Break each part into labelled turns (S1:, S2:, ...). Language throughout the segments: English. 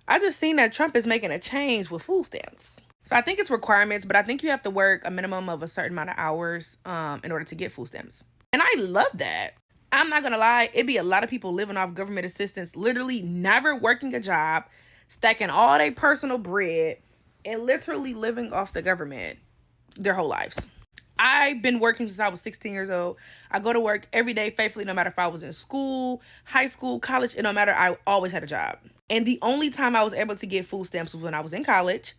S1: I just seen that Trump is making a change with food stamps. So I think it's requirements, but I think you have to work a minimum of a certain amount of hours in order to get food stamps. And I love that. I'm not gonna lie, it'd be a lot of people living off government assistance, literally never working a job, stacking all their personal bread, and literally living off the government their whole lives. I've been working since I was 16 years old. I go to work every day faithfully, no matter if I was in school, high school, college, and no matter, I always had a job. And the only time I was able to get food stamps was when I was in college.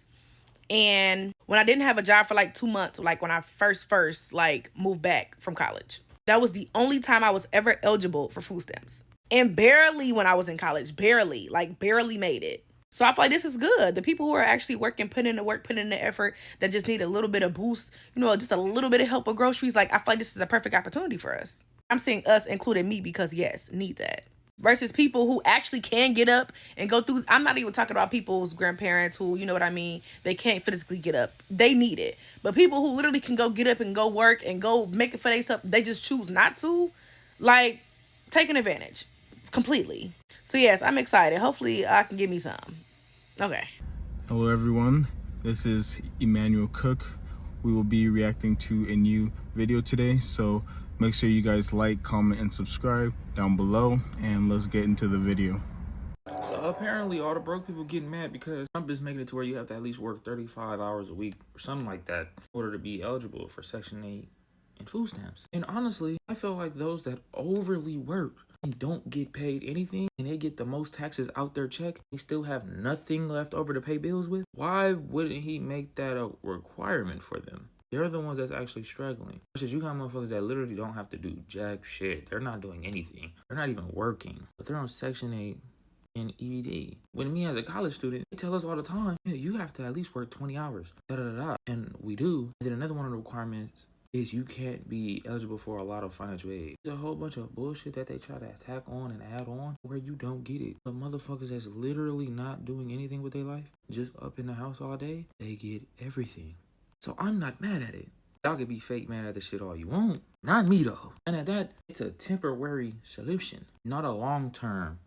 S1: And when I didn't have a job for like 2 months, like when I first like moved back from college. That was the only time I was ever eligible for food stamps. And barely when I was in college, barely made it. So I feel like this is good. The people who are actually working, putting in the work, putting in the effort, that just need a little bit of boost, just a little bit of help with groceries. Like, I feel like this is a perfect opportunity for us. I'm saying us, including me, because yes, need that. Versus people who actually can get up and go through. I'm not even talking about people's grandparents who, you know what I mean, they can't physically get up. They need it. But people who literally can go get up and go work and go make it for themselves, they just choose not to. Like, taking advantage completely. So yes, I'm excited. Hopefully I can get me some. Okay.
S2: Hello everyone, this is Emmanuel Cook. We will be reacting to a new video today, so make sure you guys like, comment, and subscribe down below, and let's get into the video.
S3: So apparently all the broke people getting mad because Trump is making it to where you have to at least work 35 hours a week or something like that in order to be eligible for Section 8 and food stamps. And honestly, I feel like those that overly work and don't get paid anything and they get the most taxes out their check, they still have nothing left over to pay bills with. Why wouldn't he make that a requirement for them? They're the ones that's actually struggling. Versus you got motherfuckers that literally don't have to do jack shit. They're not doing anything. They're not even working. But they're on Section 8 and EBT. When me as a college student, they tell us all the time, yeah, you have to at least work 20 hours. Da-da-da-da. And we do. And then another one of the requirements is you can't be eligible for a lot of financial aid. There's a whole bunch of bullshit that they try to tack on and add on where you don't get it. The motherfuckers that's literally not doing anything with their life, just up in the house all day, they get everything. So I'm not mad at it. Y'all can be fake mad at the shit all you want. Not me though. And at that, it's a temporary solution, not a long-term.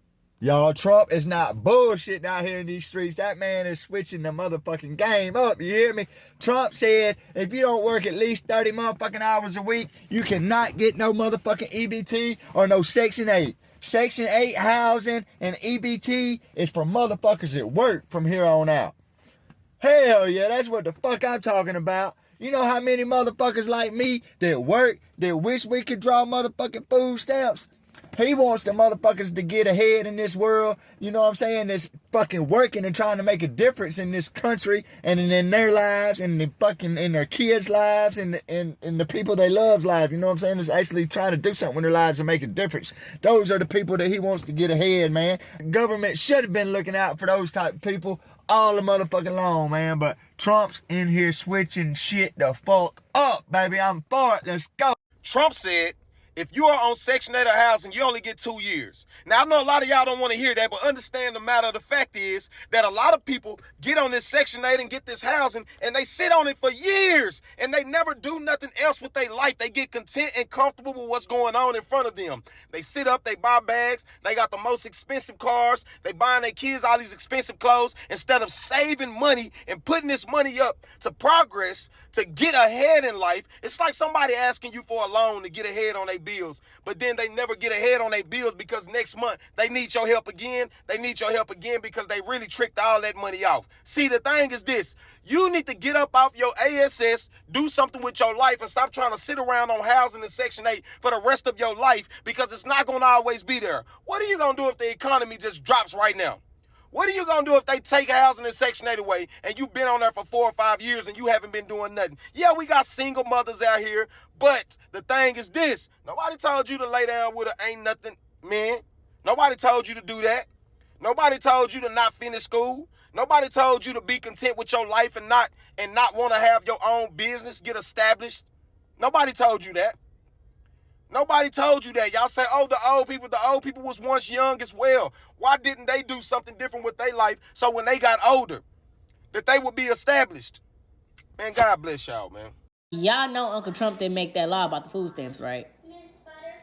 S4: Y'all, Trump is not bullshit out here in these streets. That man is switching the motherfucking game up. You hear me? Trump said if you don't work at least 30 motherfucking hours a week, you cannot get no motherfucking EBT or no Section 8. Section 8 housing and EBT is for motherfuckers that work from here on out. Hell yeah, that's what the fuck I'm talking about. You know how many motherfuckers like me that work, that wish we could draw motherfucking food stamps? He wants the motherfuckers to get ahead in this world, you know what I'm saying, that's fucking working and trying to make a difference in this country and in their lives and in their kids' lives and the people they love's lives, you know what I'm saying, that's actually trying to do something in their lives and make a difference. Those are the people that he wants to get ahead, man. Government should have been looking out for those type of people all the motherfucking long, man, but Trump's in here switching shit the fuck up, baby. I'm for it. Let's go.
S5: Trump said, if you are on Section 8 of housing, you only get 2 years. Now, I know a lot of y'all don't want to hear that, but understand the matter of the fact is that a lot of people get on this Section 8 and get this housing, and they sit on it for years, and they never do nothing else with their life. They get content and comfortable with what's going on in front of them. They sit up, they buy bags, they got the most expensive cars, they buying their kids all these expensive clothes, instead of saving money and putting this money up to progress, to get ahead in life. It's like somebody asking you for a loan to get ahead on their bills, but then they never get ahead on their bills because next month they need your help again. They need your help again because they really tricked all that money off. See, the thing is this: you need to get up off your ASS, do something with your life, and stop trying to sit around on housing in Section 8 for the rest of your life, because it's not going to always be there. What are you going to do if the economy just drops right now? What are you going to do if they take housing in Section 8 away and you've been on there for 4 or 5 years and you haven't been doing nothing? Yeah, we got single mothers out here, but the thing is this: nobody told you to lay down with a ain't nothing man. Nobody told you to do that. Nobody told you to not finish school. Nobody told you to be content with your life and not want to have your own business get established. Nobody told you that. Nobody told you that. Y'all say, oh, the old people was once young as well. Why didn't they do something different with their life so when they got older, that they would be established? Man, God bless y'all, man.
S6: Y'all know Uncle Trump didn't make that law about the food stamps, right?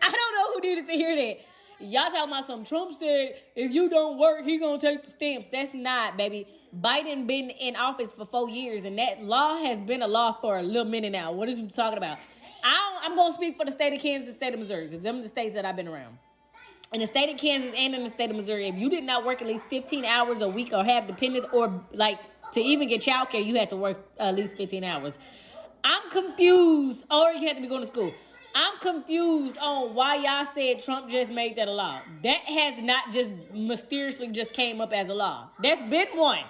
S6: I don't know who needed to hear that. Y'all talking about some Trump said, if you don't work, he gonna take the stamps. That's not, baby. Biden been in office for 4 years, and that law has been a law for a little minute now. What is you talking about? I'm gonna speak for the state of Kansas and state of Missouri, because them are the states that I've been around. In the state of Kansas and in the state of Missouri, if you did not work at least 15 hours a week or have dependents, or like to even get childcare, you had to work at least 15 hours. I'm confused, or you had to be going to school. I'm confused on why y'all said Trump just made that a law. That has not just mysteriously just came up as a law. That's been one.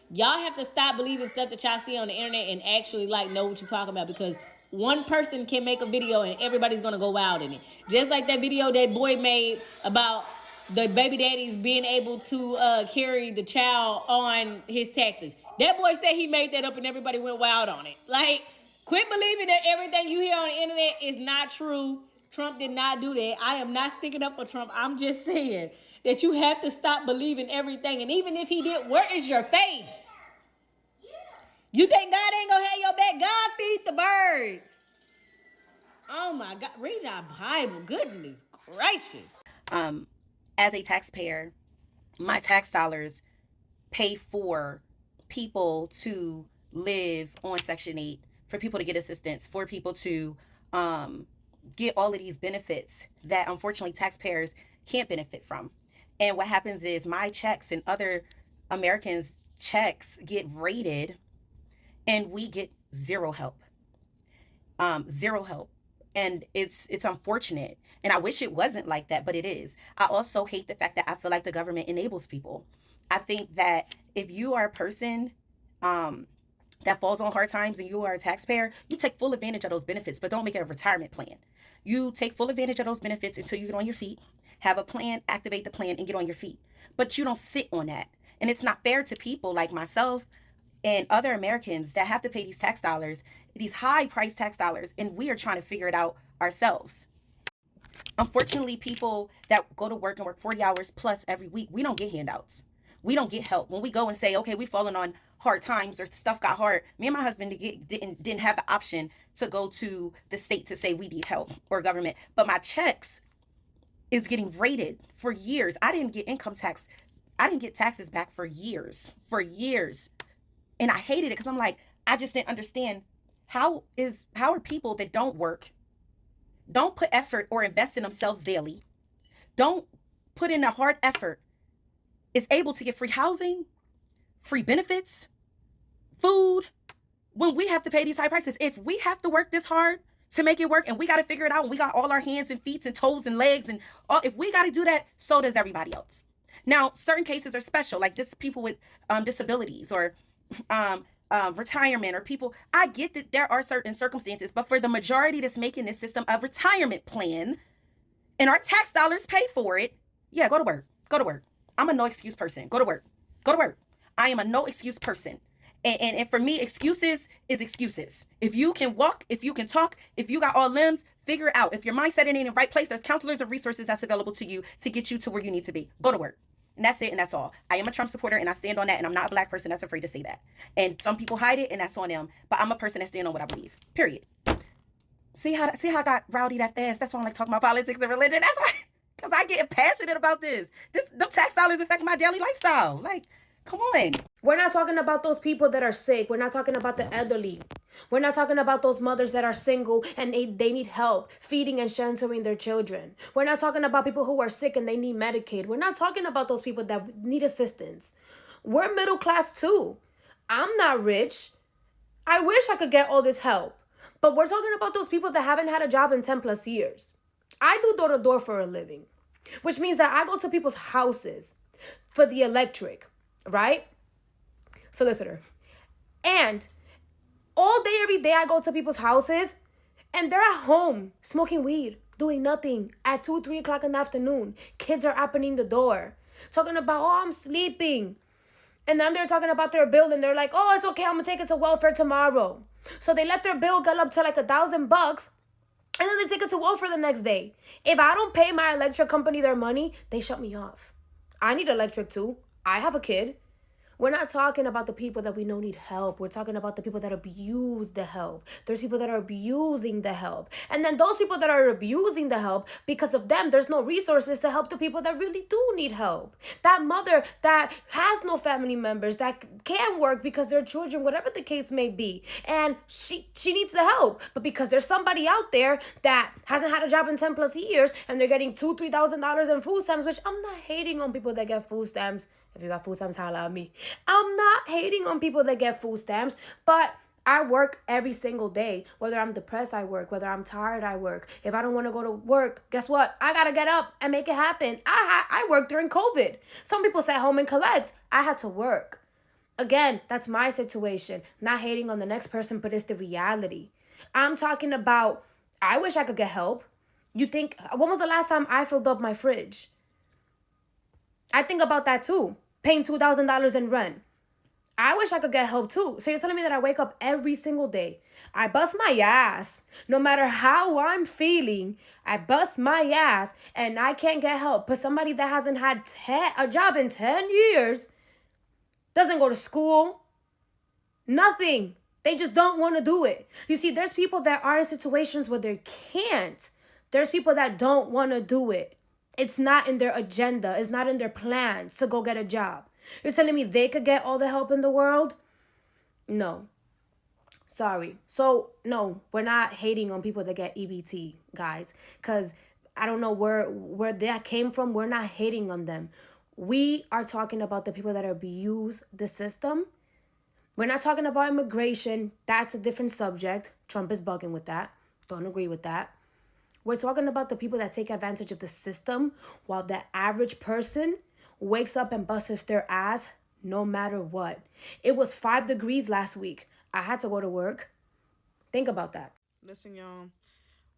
S6: Y'all have to stop believing stuff that y'all see on the internet and actually like know what you're talking about, because one person can make a video and everybody's gonna go wild in it. Just like that video that boy made about the baby daddies being able to carry the child on his taxes. That boy said he made that up and everybody went wild on it. Like, quit believing that everything you hear on the internet is not true. Trump did not do that. I am not sticking up for Trump. I'm just saying that you have to stop believing everything. And even if he did, where is your faith? You think God ain't gonna have your back? God feed the birds. Oh my God, read your Bible. Goodness gracious.
S1: As a taxpayer, my tax dollars pay for people to live on Section 8, for people to get assistance, for people to get all of these benefits that unfortunately taxpayers can't benefit from. And what happens is my checks and other Americans' checks get raided and we get zero help. Zero help. And it's unfortunate. And I wish it wasn't like that, but it is. I also hate the fact that I feel like the government enables people. I think that if you are a person that falls on hard times and you are a taxpayer, you take full advantage of those benefits, but don't make it a retirement plan. You take full advantage of those benefits until you get on your feet, have a plan, activate the plan, and get on your feet. But you don't sit on that. And it's not fair to people like myself and other Americans that have to pay these tax dollars, these high-priced tax dollars, and we are trying to figure it out ourselves. Unfortunately, people that go to work and work 40 hours plus every week, we don't get handouts. We don't get help. When we go and say, okay, we've fallen on hard times or stuff got hard, me and my husband didn't have the option to go to the state to say we need help or government. But my checks is getting raided for years. I didn't get income tax. I didn't get taxes back for years. And I hated it because I'm like, I just didn't understand how are people that don't work, don't put effort or invest in themselves daily, don't put in a hard effort, is able to get free housing, free benefits, food, when we have to pay these high prices. If we have to work this hard to make it work and we got to figure it out and we got all our hands and feet and toes and legs and all, if we got to do that, so does everybody else. Now, certain cases are special, like this people with disabilities or retirement or people. I get that there are certain circumstances, but for the majority that's making this system a retirement plan and our tax dollars pay for it, yeah, go to work. I'm a no excuse person. Go to work. I am a no excuse person. And for me, excuses is excuses. If you can walk, if you can talk, if you got all limbs, figure it out. If your mindset ain't in the right place, there's counselors and resources that's available to you to get you to where you need to be. Go to work. And that's it, and that's all. I am a Trump supporter, and I stand on that, and I'm not a black person that's afraid to say that. And some people hide it, and that's on them. But I'm a person that stands on what I believe, period. See how I got rowdy that fast? That's why I like talking about politics and religion. That's why, because I get passionate about this. Them tax dollars affect my daily lifestyle. Like, come on.
S7: We're not talking about those people that are sick. We're not talking about the elderly. We're not talking about those mothers that are single and they need help feeding and sheltering their children. We're not talking about people who are sick and they need Medicaid. We're not talking about those people that need assistance. We're middle class too. I'm not rich. I wish I could get all this help. But we're talking about those people that haven't had a job in 10 plus years. I do door to door for a living, which means that I go to people's houses for the electric, right? Solicitor. And all day, every day, I go to people's houses and they're at home smoking weed, doing nothing at 2, 3 o'clock in the afternoon. Kids are opening the door, talking about, oh, I'm sleeping. And then they're talking about their bill and they're like, oh, it's okay, I'm gonna take it to welfare tomorrow. So they let their bill get up to like $1,000 and then they take it to welfare the next day. If I don't pay my electric company their money, they shut me off. I need electric too. I have a kid. We're not talking about the people that we know need help. We're talking about the people that abuse the help. There's people that are abusing the help. And then those people that are abusing the help, because of them, there's no resources to help the people that really do need help. That mother that has no family members, that can work because their children, whatever the case may be, and she needs the help. But because there's somebody out there that hasn't had a job in 10 plus years and they're getting $2,000, $3,000 in food stamps, which I'm not hating on people that get food stamps. If you got food stamps, holla at me. I'm not hating on people that get food stamps, but I work every single day. Whether I'm depressed, I work. Whether I'm tired, I work. If I don't want to go to work, guess what? I got to get up and make it happen. I worked during COVID. Some people sat home and collect. I had to work. Again, that's my situation. Not hating on the next person, but it's the reality. I'm talking about, I wish I could get help. You think, when was the last time I filled up my fridge? I think about that too. Paying $2,000 in rent. I wish I could get help too. So you're telling me that I wake up every single day. I bust my ass. No matter how I'm feeling, I bust my ass and I can't get help. But somebody that hasn't had a job in 10 years, doesn't go to school, nothing. They just don't want to do it. You see, there's people that are in situations where they can't. There's people that don't want to do it. It's not in their agenda. It's not in their plans to go get a job. You're telling me they could get all the help in the world? No. Sorry. So, no, we're not hating on people that get EBT, guys. Because I don't know where that came from. We're not hating on them. We are talking about the people that abuse the system. We're not talking about immigration. That's a different subject. Trump is bugging with that. Don't agree with that. We're talking about the people that take advantage of the system while the average person wakes up and busts their ass no matter what. It was 5 degrees last week. I had to go to work. Think about that.
S8: Listen, y'all,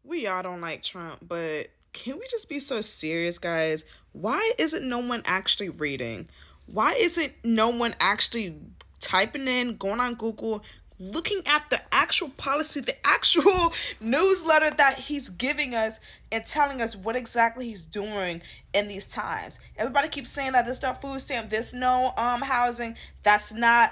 S8: we all don't like Trump, but can we just be so serious, guys? Why isn't no one actually reading? Why isn't no one actually typing in, going on Google, looking at the actual policy, the actual newsletter that he's giving us and telling us what exactly he's doing in these times? Everybody keeps saying that there's no food stamp, there's no housing. That's not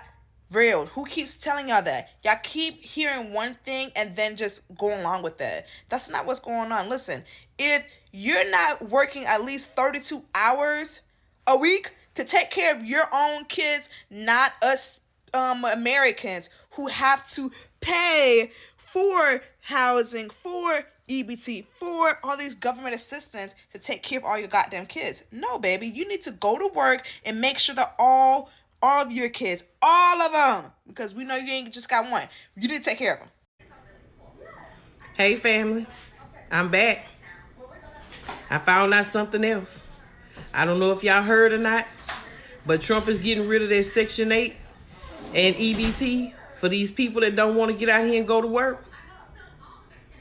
S8: real. Who keeps telling y'all that? Y'all keep hearing one thing and then just go along with it. That's not what's going on. Listen, if you're not working at least 32 hours a week to take care of your own kids, not us Americans who have to pay for housing, for EBT, for all these government assistance to take care of all your goddamn kids. No, baby, you need to go to work and make sure that all of your kids, all of them, because we know you ain't just got one, you need to take care of them.
S9: Hey family, I'm back. I found out something else. I don't know if y'all heard or not, but Trump is getting rid of that Section 8 and EBT for these people that don't want to get out here and go to work.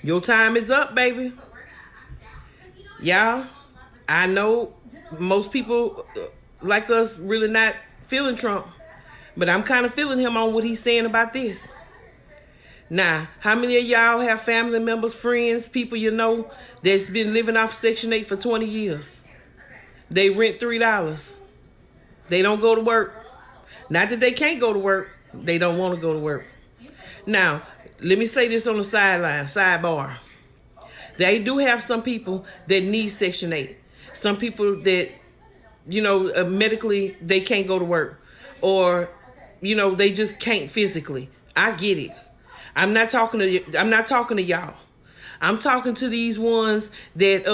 S9: Your time is up, baby. Y'all, I know most people like us really not feeling Trump, but I'm kind of feeling him on what he's saying about this. Now, how many of y'all have family members, friends, people you know that's been living off Section 8 for 20 years? They rent $3. They don't go to work. Not that they can't go to work. They don't want to go to work. Now, let me say this on the sidebar. They do have some people that need Section 8. Some people that, medically, they can't go to work. Or, they just can't physically. I get it. I'm not talking to y'all. I'm talking to these ones that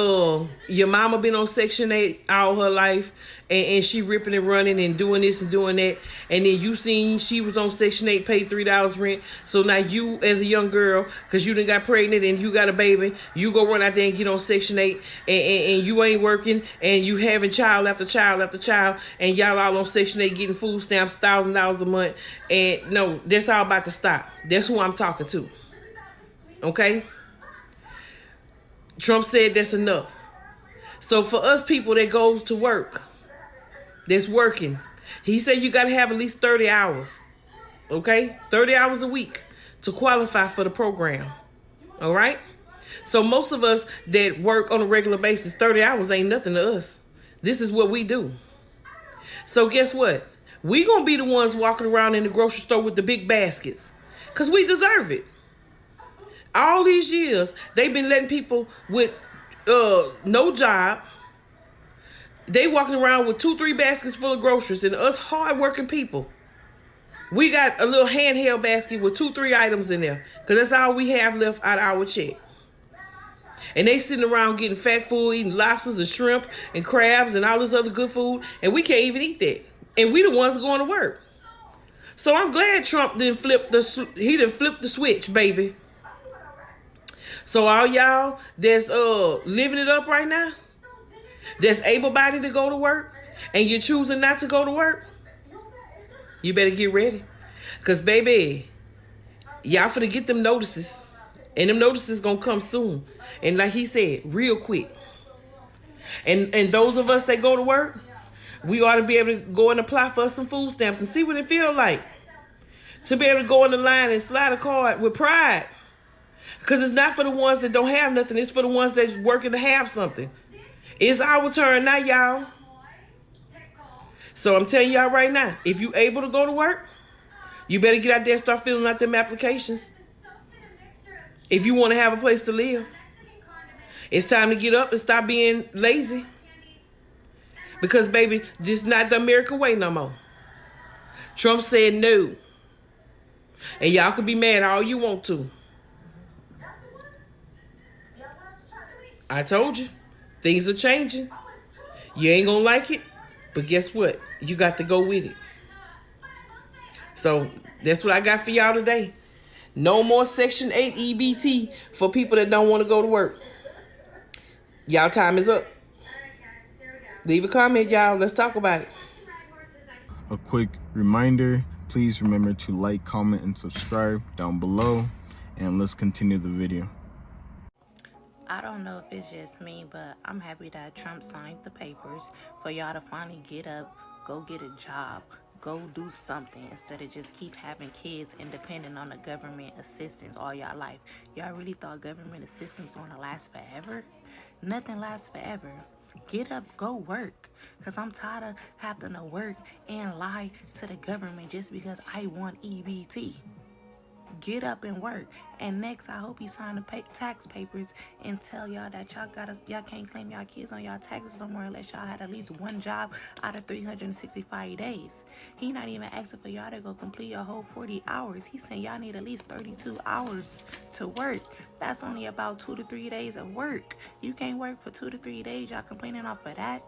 S9: your mama been on Section 8 all her life and she ripping and running and doing this and doing that. And then you seen she was on Section 8, paid $3 rent. So now you as a young girl, because you done got pregnant and you got a baby, you go run out there and get on Section 8 and you ain't working and you having child after child after child and y'all all on Section 8 getting food stamps, $1,000 a month. And no, that's all about to stop. That's who I'm talking to. Okay? Trump said that's enough. So for us people that goes to work, that's working, he said you got to have at least 30 hours, okay? 30 hours a week to qualify for the program, all right? So most of us that work on a regular basis, 30 hours ain't nothing to us. This is what we do. So guess what? We gonna be the ones walking around in the grocery store with the big baskets. Because we deserve it. All these years, they've been letting people with no job. They walking around with 2-3 baskets full of groceries, and us hard-working people, we got a little handheld basket with 2-3 items in there, because that's all we have left out of our check. And they sitting around getting fat food, eating lobsters and shrimp and crabs and all this other good food, and we can't even eat that. And we the ones going to work. So I'm glad Trump didn't flip the switch, baby. So all y'all that's living it up right now, that's able-bodied to go to work, and you're choosing not to go to work, you better get ready. Because, baby, y'all finna get them notices. And them notices gonna come soon. And like he said, real quick. And those of us that go to work, we ought to be able to go and apply for some food stamps and see what it feels like. To be able to go in the line and slide a card with pride. Because it's not for the ones that don't have nothing. It's for the ones that's working to have something. It's our turn now, y'all. So I'm telling y'all right now, if you able to go to work, you better get out there and start filling out them applications. If you want to have a place to live. It's time to get up and stop being lazy. Because, baby, this is not the American way no more. Trump said no. And y'all can be mad all you want to. I told you. Things are changing. You ain't gonna like it. But guess what? You got to go with it. So, that's what I got for y'all today. No more Section 8 EBT for people that don't want to go to work. Y'all time is up. Leave a comment, y'all. Let's talk about it.
S2: A quick reminder, please remember to like, comment, and subscribe down below. And let's continue the video.
S1: I don't know if it's just me, but I'm happy that Trump signed the papers for y'all to finally get up, go get a job, go do something instead of just keep having kids and depending on the government assistance all y'all life. Y'all really thought government assistance was gonna last forever? Nothing lasts forever. Get up, go work. Because I'm tired of having to work and lie to the government just because I want EBT. Get up and work. And next, I hope you sign the tax papers and tell y'all that y'all can't claim y'all kids on y'all taxes no more unless y'all had at least one job out of 365 days. He not even asking for y'all to go complete your whole 40 hours. He saying y'all need at least 32 hours to work. That's only about 2 to 3 days of work. You can't work for 2 to 3 days. Y'all complaining off of that?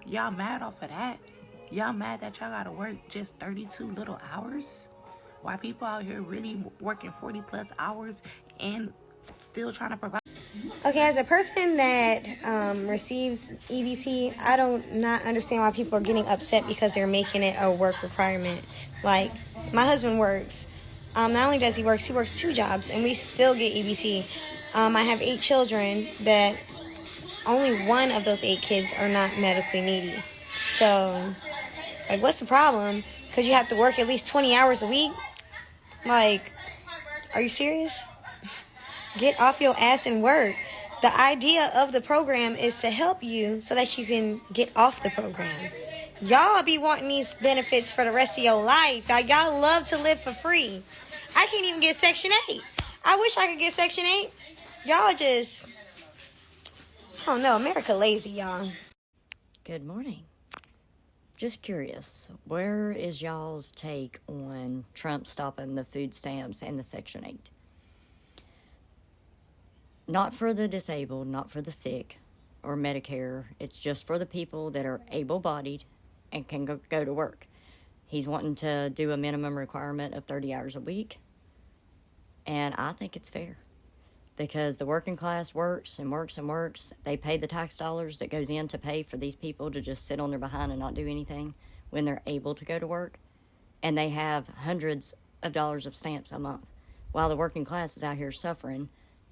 S1: Y'all mad off of that? Y'all mad that y'all gotta work just 32 little hours? Why people out here really working 40 plus hours and still trying to provide?
S7: Okay, as a person that receives EBT, I don't not understand why people are getting upset because they're making it a work requirement. Like, my husband works. Not only does he works 2 jobs, and we still get EBT. I have 8 children that only one of those 8 kids are not medically needy. So, like, what's the problem? Because you have to work at least 20 hours a week? Like, are you serious? Get off your ass and work. The idea of the program is to help you so that you can get off the program. Y'all be wanting these benefits for the rest of your life. Y'all love to live for free. I can't even get Section 8. I wish I could get Section 8. Y'all just, I don't know, America lazy, y'all.
S10: Good morning. Just curious, where is y'all's take on Trump stopping the food stamps and the Section 8? Not for the disabled, not for the sick or Medicare. It's just for the people that are able-bodied and can go to work. He's wanting to do a minimum requirement of 30 hours a week. And I think it's fair. Because the working class works and works and works. They pay the tax dollars that goes in to pay for these people to just sit on their behind and not do anything when they're able to go to work. And they have hundreds of dollars of stamps a month, while the working class is out here suffering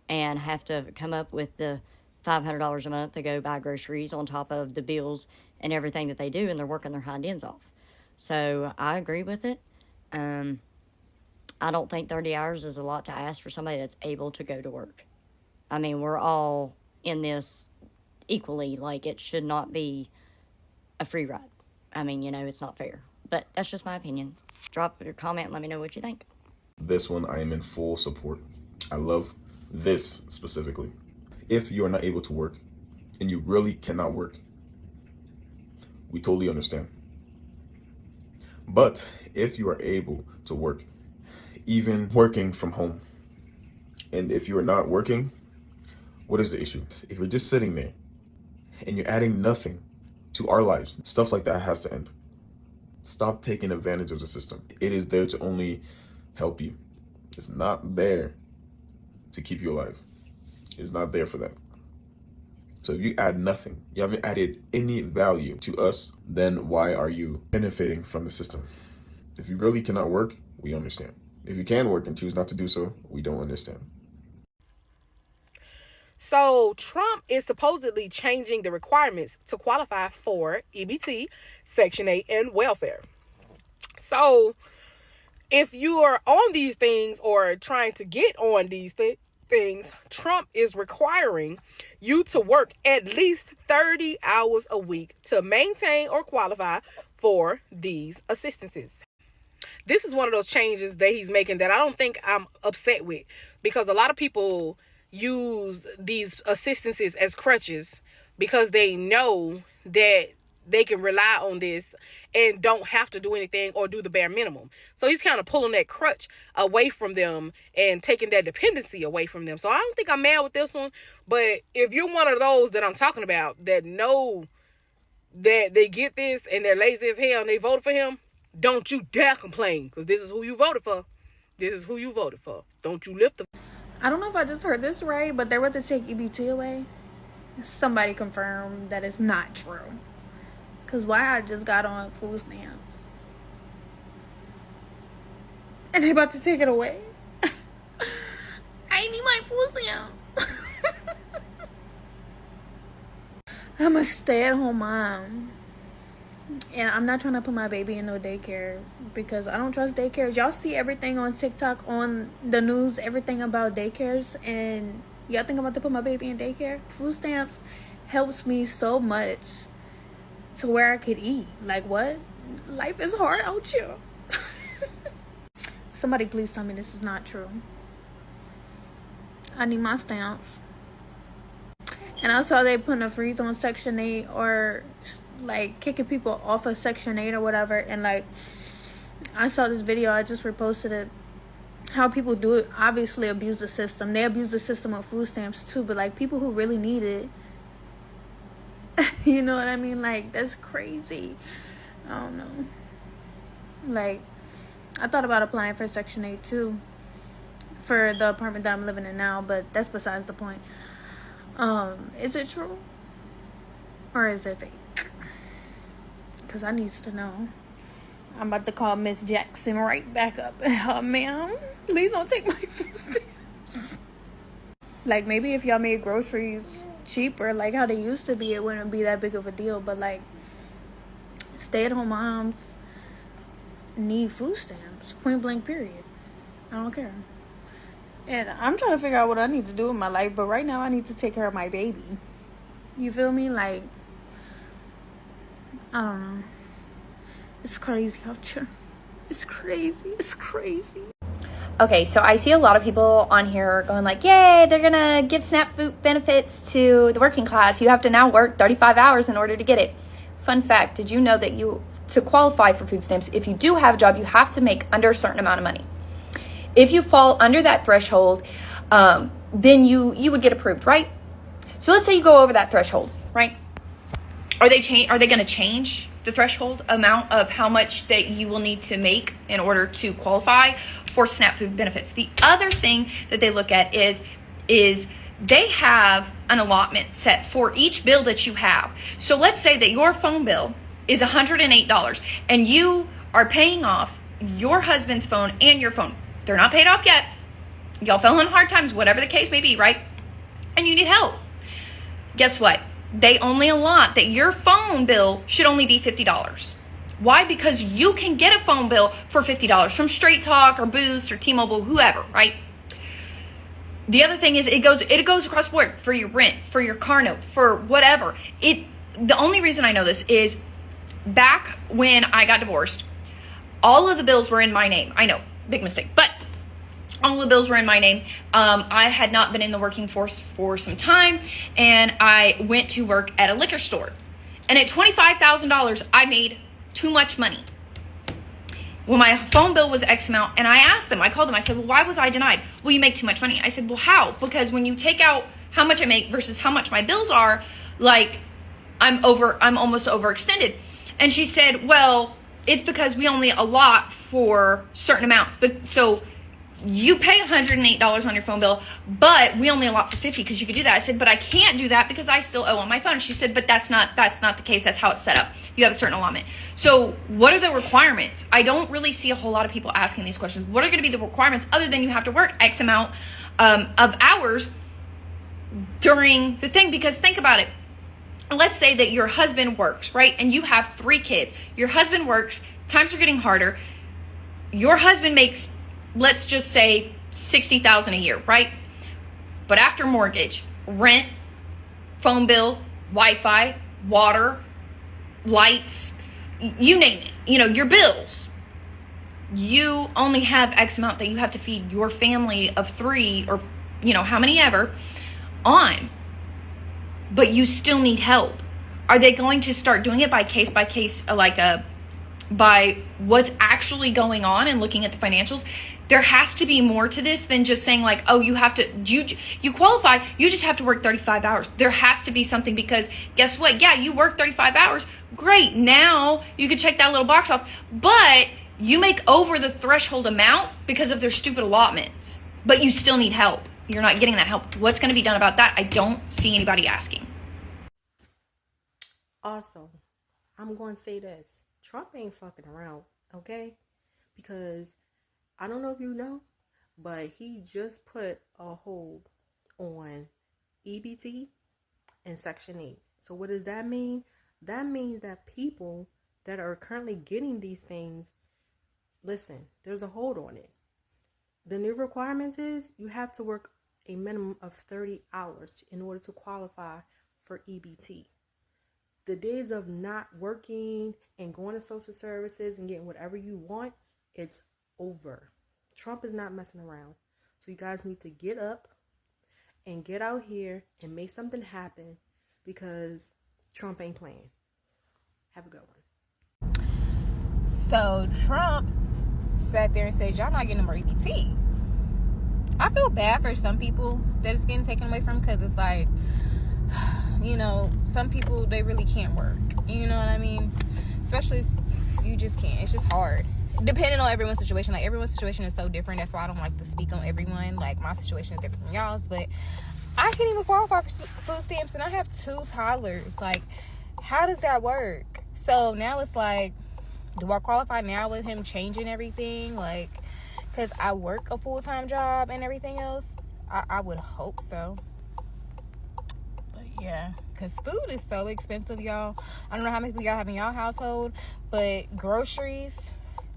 S10: and have to come up with the $500 a month to go buy groceries on top of the bills and everything that they do, and they're working their hind ends off. So I agree with it. I don't think 30 hours is a lot to ask for somebody that's able to go to work. I mean, we're all in this equally. Like, it should not be a free ride. I mean, you know, it's not fair. But that's just my opinion. Drop your comment and let me know what you think.
S2: This one I am in full support. I love this specifically. If you are not able to work and you really cannot work, we totally understand. But if you are able to work, even working from home, and if you are not working, what is the issue? If you're just sitting there and you're adding nothing to our lives, stuff like that has to end. Stop taking advantage of the system. It is there to only help you. It's not there to keep you alive. It's not there for that. So if you add nothing, you haven't added any value to us, then why are you benefiting from the system? If you really cannot work, we understand. If you can work and choose not to do so, we don't understand.
S1: So Trump is supposedly changing the requirements to qualify for EBT, Section 8, and welfare. So if you are on these things or trying to get on these things, Trump is requiring you to work at least 30 hours a week to maintain or qualify for these assistances. This is one of those changes that he's making that I don't think I'm upset with, because a lot of people use these assistances as crutches because they know that they can rely on this and don't have to do anything or do the bare minimum. So he's kind of pulling that crutch away from them and taking that dependency away from them. So I don't think I'm mad with this one. But if you're one of those that I'm talking about that know that they get this and they're lazy as hell and they voted for him, don't you dare complain, because this is who you voted for. This is who you voted for. Don't you lift the...
S7: I don't know if I just heard this right, but they were to take EBT away. Somebody confirmed that it's not true. Because why I just got on food stamps and they about to take it away. I need my food stamp. I'm a stay-at-home mom. And I'm not trying to put my baby in no daycare because I don't trust daycares. Y'all see everything on TikTok, on the news, everything about daycares. And y'all think I'm about to put my baby in daycare? Food stamps helps me so much to where I could eat. Like, what? Life is hard out here. Somebody please tell me this is not true. I need my stamps. And I saw they putting a freeze on Section 8 or like kicking people off of Section 8 or whatever. And like, I saw this video, I just reposted it, how people do it, obviously abuse the system. They abuse the system with food stamps too, but like people who really need it, you know what I mean? Like, that's crazy. I don't know. Like, I thought about applying for Section 8 too, for the apartment that I'm living in now, but that's besides the point. Is it true? Or is it fake? Because I need to know. I'm about to call Miss Jackson right back up. Ma'am, please don't take my food stamps. Like, maybe if y'all made groceries cheaper, like how they used to be, it wouldn't be that big of a deal. But like, stay-at-home moms need food stamps. Point blank, period. I don't care. And I'm trying to figure out what I need to do in my life. But right now, I need to take care of my baby. You feel me? Like, I don't know. It's crazy out here. It's crazy. It's crazy.
S11: Okay, so I see a lot of people on here going like, yay, they're gonna give SNAP food benefits to the working class. You have to now work 35 hours in order to get it. Fun fact, did you know that to qualify for food stamps, if you do have a job, you have to make under a certain amount of money. If you fall under that threshold, then you would get approved, right? So let's say you go over that threshold, right? Are they going to change the threshold amount of how much that you will need to make in order to qualify for SNAP food benefits? The other thing that they look at is they have an allotment set for each bill that you have. So let's say that your phone bill is $108 and you are paying off your husband's phone and your phone. They're not paid off yet. Y'all fell in hard times, whatever the case may be, right? And you need help. Guess what? They only allot that your phone bill should only be $50. Why? Because you can get a phone bill for $50 from Straight Talk or Boost or T-Mobile, whoever, right? The other thing is it goes across the board for your rent, for your car note, for whatever. The only reason I know this is back when I got divorced, All of the bills were in my name. I know, big mistake, but all the bills were in my name. I had not been in the working force for some time, and I went to work at a liquor store. And at $25,000, I made too much money. Well, my phone bill was X amount, and I called them, I said, well, why was I denied? Well, you make too much money. I said, well, how? Because when you take out how much I make versus how much my bills are, like, I'm almost overextended. And she said, well, it's because we only allot for certain amounts. But so you pay $108 on your phone bill, but we only allot for $50 because you could do that. I said, but I can't do that because I still owe on my phone. She said, but that's not the case. That's how it's set up. You have a certain allotment. So what are the requirements? I don't really see a whole lot of people asking these questions. What are going to be the requirements other than you have to work X amount of hours during the thing? Because think about it. Let's say that your husband works, right? And you have 3 kids. Your husband works, times are getting harder. Your husband makes, let's just say, $60,000 a year, right? But after mortgage, rent, phone bill, Wi-Fi, water, lights, you name it, your bills, you only have X amount that you have to feed your family of 3 or, how many ever on. But you still need help. Are they going to start doing it by case, by what's actually going on and looking at the financials? There has to be more to this than just saying like, oh, you qualify, you just have to work 35 hours. There has to be something, because guess what? Yeah, you work 35 hours. Great. Now you can check that little box off, but you make over the threshold amount because of their stupid allotments, but you still need help. You're not getting that help. What's going to be done about that? I don't see anybody asking.
S7: Also, I'm going to say this. Trump ain't fucking around, okay? Because I don't know if you know, but he just put a hold on EBT and Section 8. So what does that mean? That means that people that are currently getting these things, listen, there's a hold on it. The new requirements is you have to work a minimum of 30 hours in order to qualify for EBT. The days of not working and going to social services and getting whatever you want, it's over. Trump is not messing around. So you guys need to get up and get out here and make something happen, because Trump ain't playing. Have a good one.
S12: So Trump sat there and said, y'all not getting more EBT. I feel bad for some people that it's getting taken away from, because it's like, some people, they really can't work. You know what I mean? Especially if you just can't. It's just hard. Depending on everyone's situation. Like, everyone's situation is so different. That's why I don't like to speak on everyone. Like, my situation is different from y'all's. But I can't even qualify for food stamps, and I have 2 toddlers. Like, how does that work? So now it's like, do I qualify now with him changing everything? Like, because I work a full-time job and everything else? I would hope so. But yeah, because food is so expensive, y'all. I don't know how many people y'all have in y'all household, but groceries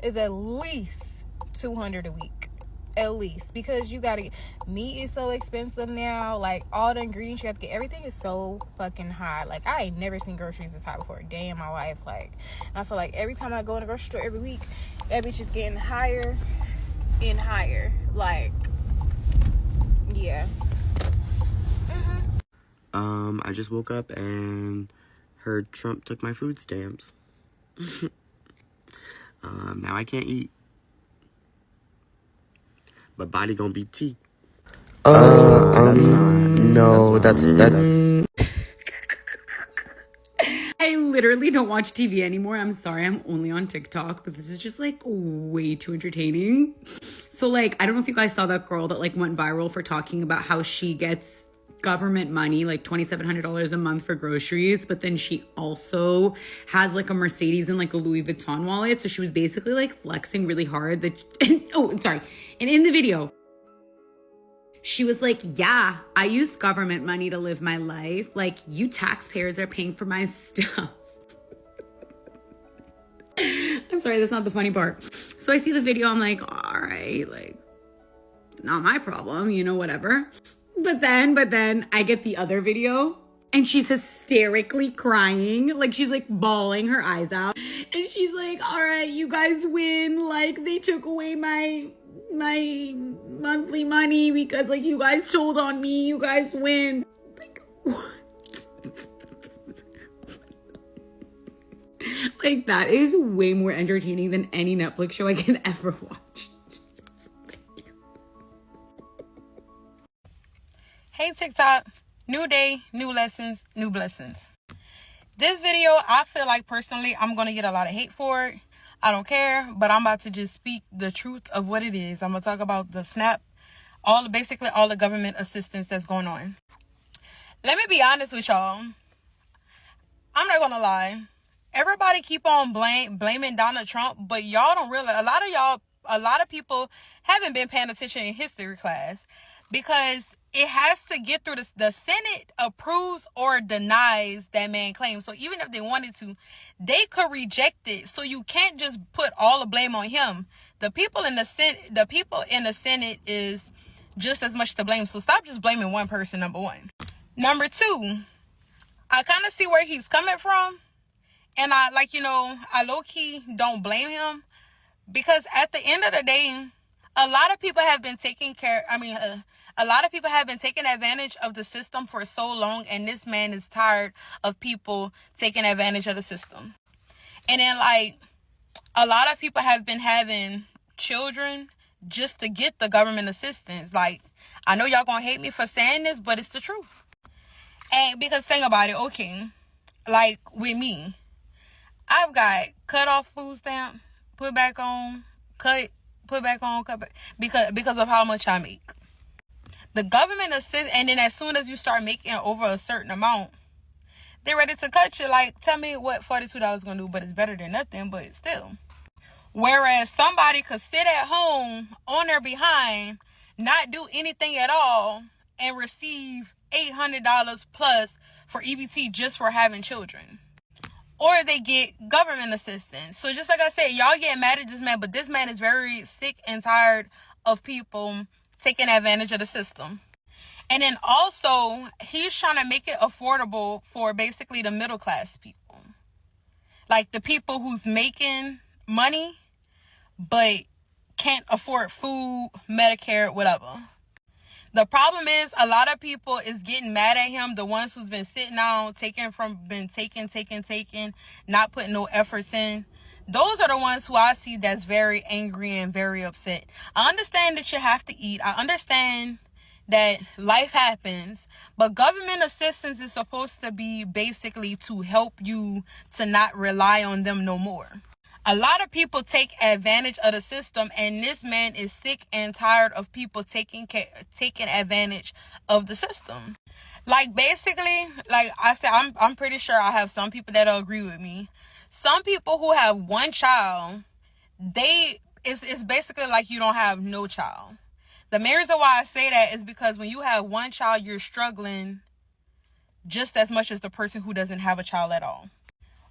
S12: is at least $200 a week. At least. Because you gotta get, meat is so expensive now. Like, all the ingredients you have to get, everything is so fucking high. Like, I ain't never seen groceries this high before a day in my life. Like, I feel like every time I go in the grocery store every week, that bitch is getting higher and higher. Like, yeah.
S13: I just woke up and heard Trump took my food stamps. Now I can't eat. But body gonna be T. That's
S14: I literally don't watch TV anymore. I'm sorry, I'm only on TikTok, but this is just like way too entertaining. So like, I don't know if you guys saw that girl that like went viral for talking about how she gets government money, like $2,700 a month for groceries, but then she also has like a Mercedes and like a Louis Vuitton wallet. So she was basically like flexing really hard that, and in the video, she was like, yeah, I use government money to live my life. Like, you taxpayers are paying for my stuff. I'm sorry, that's not the funny part. So I see the video, I'm like, all right, like, not my problem, whatever. But then I get the other video, and she's hysterically crying. Like, she's like bawling her eyes out. And she's like, all right, you guys win. Like, they took away my monthly money because like you guys told on me. You guys win. Like, what? Like, that is way more entertaining than any Netflix show I can ever watch.
S1: Hey TikTok, new day, new lessons, new blessings. This video, I feel like personally, I'm going to get a lot of hate for it. I don't care, but I'm about to just speak the truth of what it is. I'm going to talk about the SNAP, basically all the government assistance that's going on. Let me be honest with y'all. I'm not going to lie. Everybody keep on blaming Donald Trump, but y'all don't realize, a lot of people haven't been paying attention in history class, because it has to get through the Senate approves or denies that man claim. So even if they wanted to, they could reject it. So you can't just put all the blame on him. The people in the Senate is just as much to blame. So stop just blaming one person, number one. Number two, I kind of see where he's coming from. And I low-key don't blame him, because at the end of the day, a lot of people have been a lot of people have been taking advantage of the system for so long, and this man is tired of people taking advantage of the system. And then, like, a lot of people have been having children just to get the government assistance. Like, I know y'all gonna hate me for saying this, but it's the truth. And because think about it, okay, like with me, I've got cut off food stamp, put back on, cut back, because of how much I make. The government assists, and then as soon as you start making over a certain amount, they're ready to cut you. Like, tell me what $42 is going to do, but it's better than nothing, but still. Whereas somebody could sit at home on their behind, not do anything at all, and receive $800 plus for EBT just for having children. Or they get government assistance. So just like I said, y'all get mad at this man, but this man is very sick and tired of people taking advantage of the system. And then also, he's trying to make it affordable for basically the middle class people. Like the people who's making money, but can't afford food, Medicare, whatever. The problem is, a lot of people is getting mad at him. The ones who's been sitting down, taking, not putting no efforts in. Those are the ones who I see that's very angry and very upset. I understand that you have to eat. I understand that life happens. But government assistance is supposed to be basically to help you to not rely on them no more. A lot of people take advantage of the system, and this man is sick and tired of people taking advantage of the system. Like, basically, like I said, I'm pretty sure I have some people that'll agree with me. Some people who have one child, it's basically like you don't have no child. The main reason why I say that is because when you have one child, you're struggling just as much as the person who doesn't have a child at all.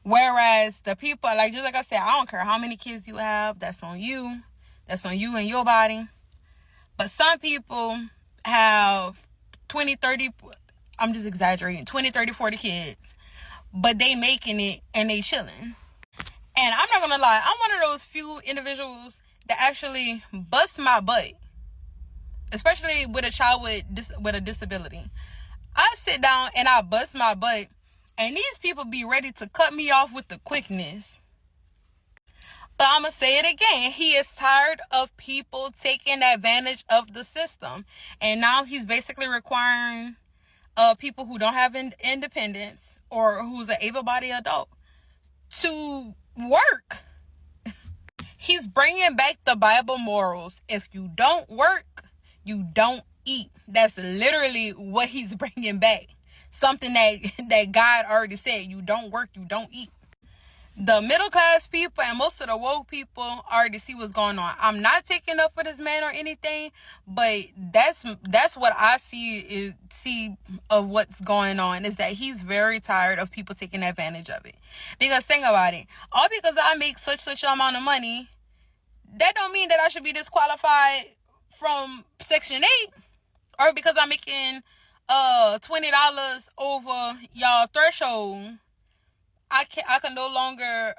S1: Whereas the people, like, just like I said, I don't care how many kids you have. That's on you. That's on you and your body. But some people have 20, 30, I'm just exaggerating, 20, 30, 40 kids. But they making it and they chilling. And I'm not going to lie, I'm one of those few individuals that actually bust my butt. Especially with a child with a disability. I sit down and I bust my butt. And these people be ready to cut me off with the quickness. But I'm going to say it again. He is tired of people taking advantage of the system. And now he's basically requiring people who don't have independence or who's an able-bodied adult to work. He's bringing back the Bible morals. If you don't work, you don't eat. That's literally what he's bringing back. Something that God already said. You don't work, you don't eat. The middle class people and most of the woke people already see what's going on. I'm not taking up for this man or anything, but that's what I see of what's going on, is that he's very tired of people taking advantage of it. Because think about it. All because I make such amount of money, that don't mean that I should be disqualified from Section 8. Or because I'm making $20 over y'all threshold, I can no longer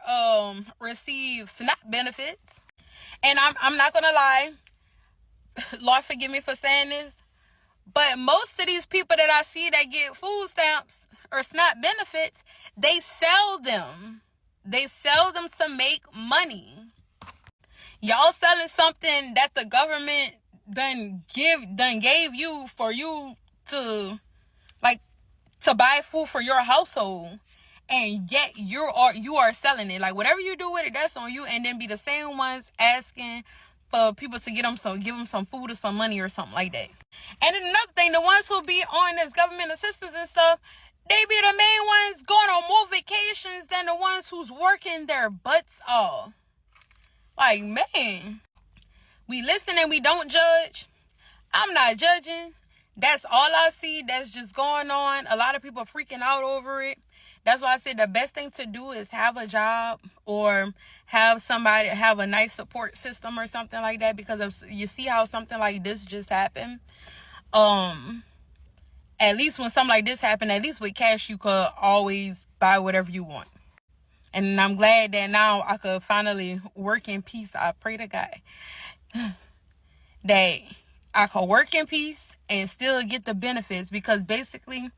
S1: receive SNAP benefits. And I'm not gonna lie, Lord forgive me for saying this, but most of these people that I see that get food stamps or SNAP benefits, they sell them. They sell them to make money. Y'all selling something that the government done gave you for you to buy food for your household, and yet you are selling it. Like, whatever you do with it, that's on you. And then be the same ones asking for people to give them some food or some money or something like that. And then another thing, the ones who be on this government assistance and stuff, they be the main ones going on more vacations than the ones who's working their butts off. Like, man, we listen and we don't judge. I'm not judging. That's all I see that's just going on. A lot of people are freaking out over it. That's why I said the best thing to do is have a job or have a nice support system or something like that. Because if you see how something like this just happened, at least when something like this happened, at least with cash, you could always buy whatever you want. And I'm glad that now I could finally work in peace. I pray to God that I could work in peace and still get the benefits, because basically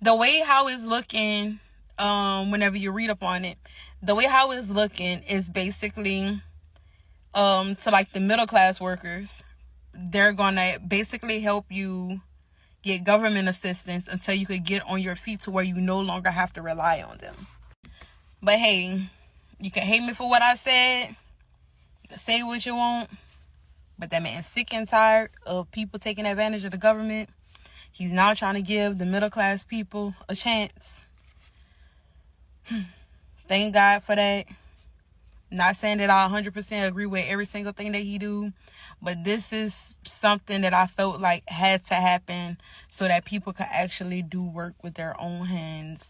S1: the way how it's looking, whenever you read up on it, the way how it's looking is basically to like the middle class workers, they're gonna basically help you get government assistance until you could get on your feet to where you no longer have to rely on them. But hey, you can hate me for what I said, you can say what you want, but that man's sick and tired of people taking advantage of the government. He's now trying to give the middle class people a chance. Thank God for that. Not saying that I 100% agree with every single thing that he do, but this is something that I felt like had to happen so that people could actually do work with their own hands,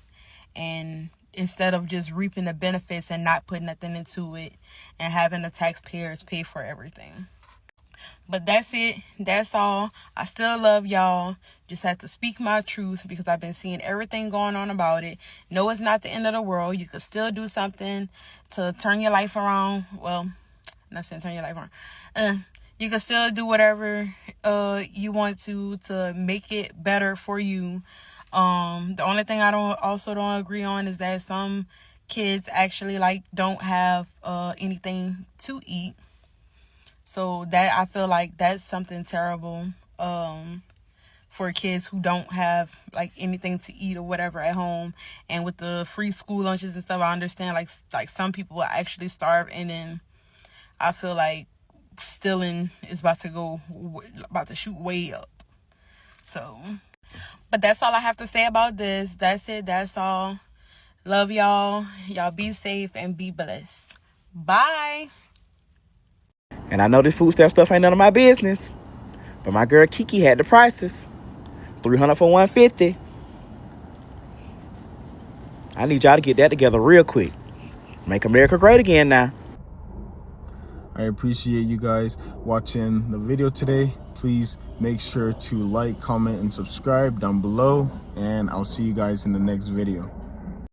S1: and instead of just reaping the benefits and not putting nothing into it and having the taxpayers pay for everything. But that's it. That's all. I still love y'all. Just have to speak my truth because I've been seeing everything going on about it. No, it's not the end of the world. You could still do something to turn your life around. Well, I'm not saying turn your life around. You can still do whatever you want to make it better for you. The only thing I don't agree on is that some kids actually don't have anything to eat. So that, I feel like that's something terrible for kids who don't have anything to eat or whatever at home. And with the free school lunches and stuff, I understand like some people will actually starve, and then I feel like stealing is about to shoot way up. So, but that's all I have to say about this. That's it. That's all. Love y'all. Y'all be safe and be blessed. Bye.
S15: And I know this food stamp stuff ain't none of my business, but my girl Kiki had the prices. $300 for $150. I need y'all to get that together real quick. Make America great again now.
S2: I appreciate you guys watching the video today. Please make sure to like, comment, and subscribe down below, and I'll see you guys in the next video.